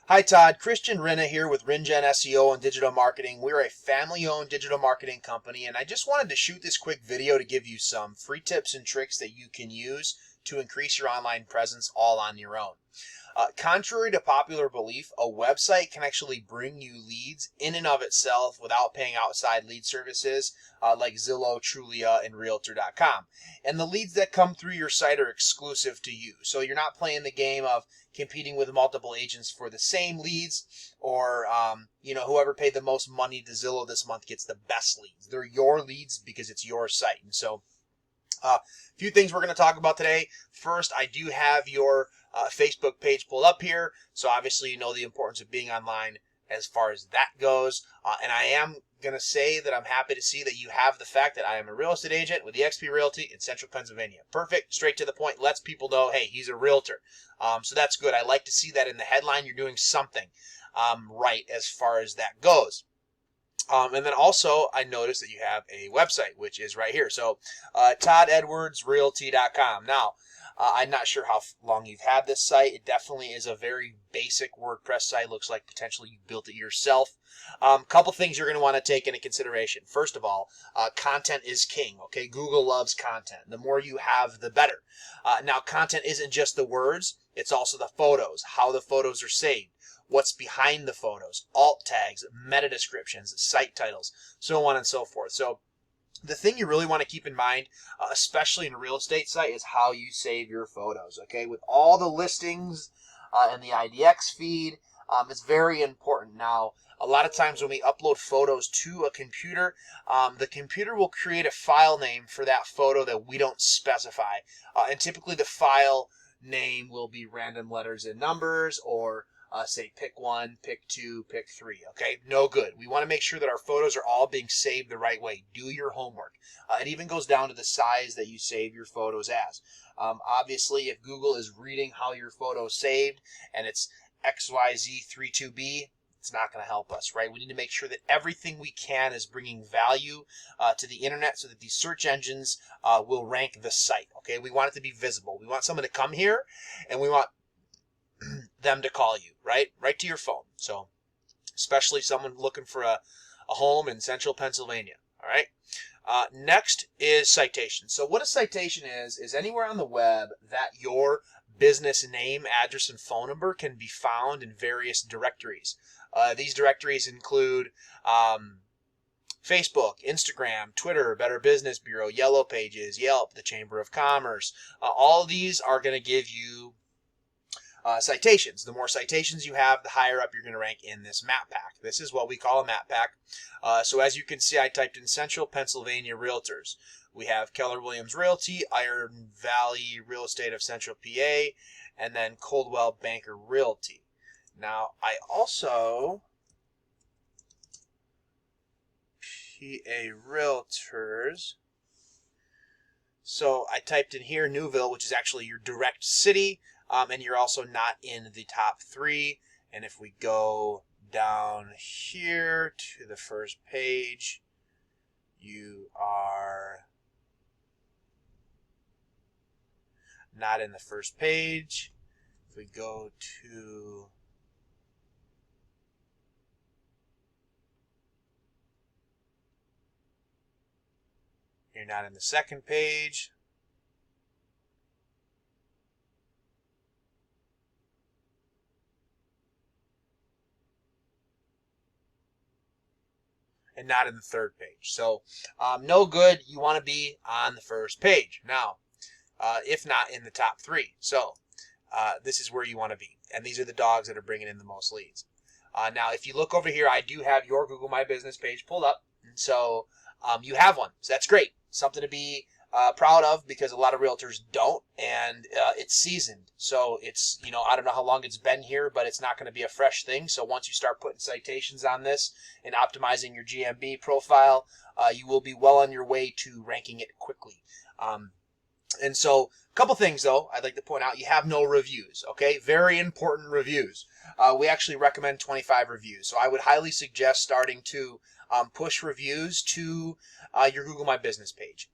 Hi Todd, Christian Rinna here with RinGen SEO and Digital Marketing. We're a family-owned digital marketing company, and I just wanted to shoot this quick video to give you some free tips and tricks that you can use to increase your online presence all on your own. Contrary to popular belief, a website can actually bring you leads in and of itself without paying outside lead services like Zillow, Trulia, and Realtor.com. And the leads that come through your site are exclusive to you. So you're not playing the game of competing with multiple agents for the same leads, or whoever paid the most money to Zillow this month gets the best leads. They're your leads because it's your site. And so a few things we're going to talk about today. First, I do have your Facebook page pulled up here, so obviously you know the importance of being online as far as that goes. And I am going to say that I'm happy to see that you have the fact that I am a real estate agent with eXp Realty in Central Pennsylvania. Perfect, straight to the point, lets people know, hey, he's a realtor. So that's good. I like to see that in the headline. You're doing something right as far as that goes. And then also, I noticed that you have a website, which is right here. So, ToddEdwardsRealty.com. Now, I'm not sure how long you've had this site. It definitely is a very basic WordPress site. Looks like potentially you built it yourself. Couple things you're going to want to take into consideration. First of all, content is king. Okay, Google loves content. The more you have, the better. Now, content isn't just the words. It's also the photos, how the photos are saved, what's behind the photos, alt tags, meta descriptions, site titles, so on and so forth. So the thing you really want to keep in mind, especially in a real estate site, is how you save your photos. Okay, with all the listings and the IDX feed, it's very important. Now, a lot of times when we upload photos to a computer, the computer will create a file name for that photo that we don't specify. And typically the file name will be random letters and numbers, or say pick 1, pick 2, pick 3. Okay, no good. We want to make sure that our photos are all being saved the right way. Do your homework. It even goes down to the size that you save your photos as. Obviously, if Google is reading how your photo is saved and it's XYZ32B, it's not going to help us, right? We need to make sure that everything we can is bringing value to the internet so that these search engines will rank the site. Okay, we want it to be visible. We want someone to come here, and we want them to call you, right to your phone. So especially someone looking for a home in Central Pennsylvania. All right. Next is citation. So what a citation is anywhere on the web that your business name, address, and phone number can be found in various directories. These directories include Facebook, Instagram, Twitter, Better Business Bureau, Yellow Pages, Yelp, the Chamber of Commerce. All of these are going to give you citations. The more citations you have, the higher up you're going to rank in this map pack. This is what we call a map pack. So as you can see, I typed in Central Pennsylvania Realtors. We have Keller Williams Realty, Iron Valley Real Estate of Central PA, and then Coldwell Banker Realty. Now, I also PA Realtors. So I typed in here Newville, which is actually your direct city. And you're also not in the top 3. And if we go down here to the first page, you are not in the first page. If we go to you're not in the second page. And not in the third page. So no good. You want to be on the first page. Now, if not in the top 3. So this is where you want to be. And these are the dogs that are bringing in the most leads. Now, if you look over here, I do have your Google My Business page pulled up. And so you have one. So that's great. Something to be proud of, because a lot of realtors don't, and it's seasoned. So it's, I don't know how long it's been here, but it's not going to be a fresh thing. So once you start putting citations on this and optimizing your GMB profile, you will be well on your way to ranking it quickly. And so a couple things, though, I'd like to point out. You have no reviews, okay? Very important reviews. we actually recommend 25 reviews. So I would highly suggest starting to push reviews to your Google My Business page.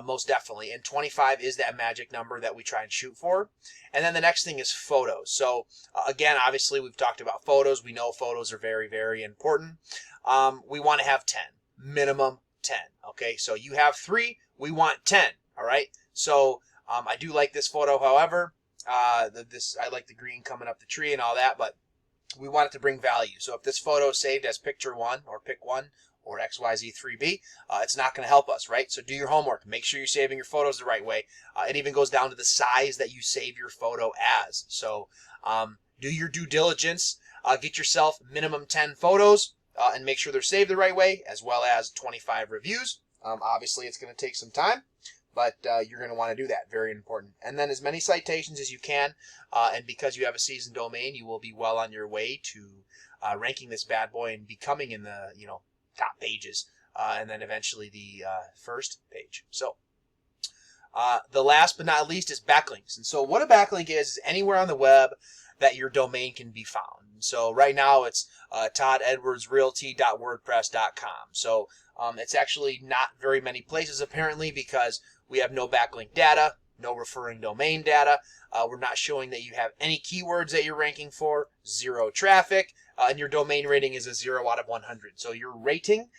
Most definitely. And 25 is that magic number that we try and shoot for. And then the next thing is photos. So again, obviously we've talked about photos. We know photos are very, very important. We want to have 10, minimum 10. Okay, so you have 3, we want 10. All right. So I do like this photo, however. I like the green coming up the tree and all that, but we want it to bring value. So if this photo is saved as picture 1 or pick 1 or XYZ3B, it's not going to help us, right? So do your homework. Make sure you're saving your photos the right way. It even goes down to the size that you save your photo as. So do your due diligence. Get yourself minimum 10 photos and make sure they're saved the right way, as well as 25 reviews. Obviously, it's going to take some time, but you're going to want to do that. Very important. And then as many citations as you can. And because you have a seasoned domain, you will be well on your way to ranking this bad boy and becoming in the top pages, and then eventually the first page. So the last but not least is backlinks. And so what a backlink is anywhere on the web that your domain can be found. So right now it's toddedwardsrealty.wordpress.com. So it's actually not very many places apparently, because we have no backlink data, no referring domain data. We're not showing that you have any keywords that you're ranking for, 0 traffic, and your domain rating is a 0 out of 100. So your rating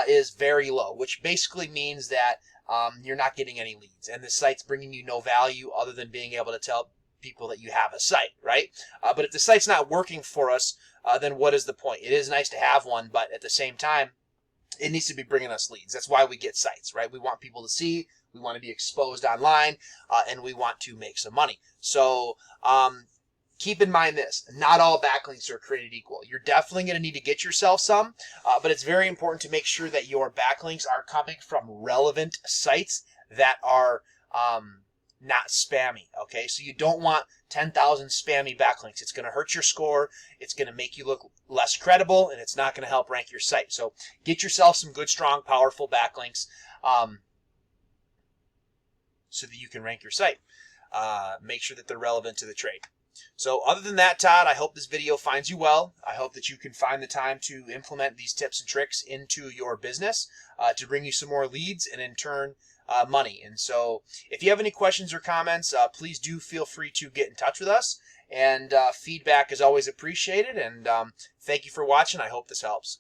is very low, which basically means that you're not getting any leads, and the site's bringing you no value other than being able to tell people that you have a site, right? But if the site's not working for us, then what is the point? It is nice to have one, but at the same time, it needs to be bringing us leads. That's why we get sites, right? We want people to see, we want to be exposed online, and we want to make some money. So keep in mind this, not all backlinks are created equal. You're definitely going to need to get yourself some, but it's very important to make sure that your backlinks are coming from relevant sites that are not spammy, okay? So you don't want 10,000 spammy backlinks. It's going to hurt your score, it's going to make you look less credible, and it's not going to help rank your site. So get yourself some good, strong, powerful backlinks so that you can rank your site. Make sure that they're relevant to the trade. So other than that, Todd, I hope this video finds you well. I hope that you can find the time to implement these tips and tricks into your business to bring you some more leads and in turn money. And so if you have any questions or comments, please do feel free to get in touch with us. And feedback is always appreciated. And thank you for watching. I hope this helps.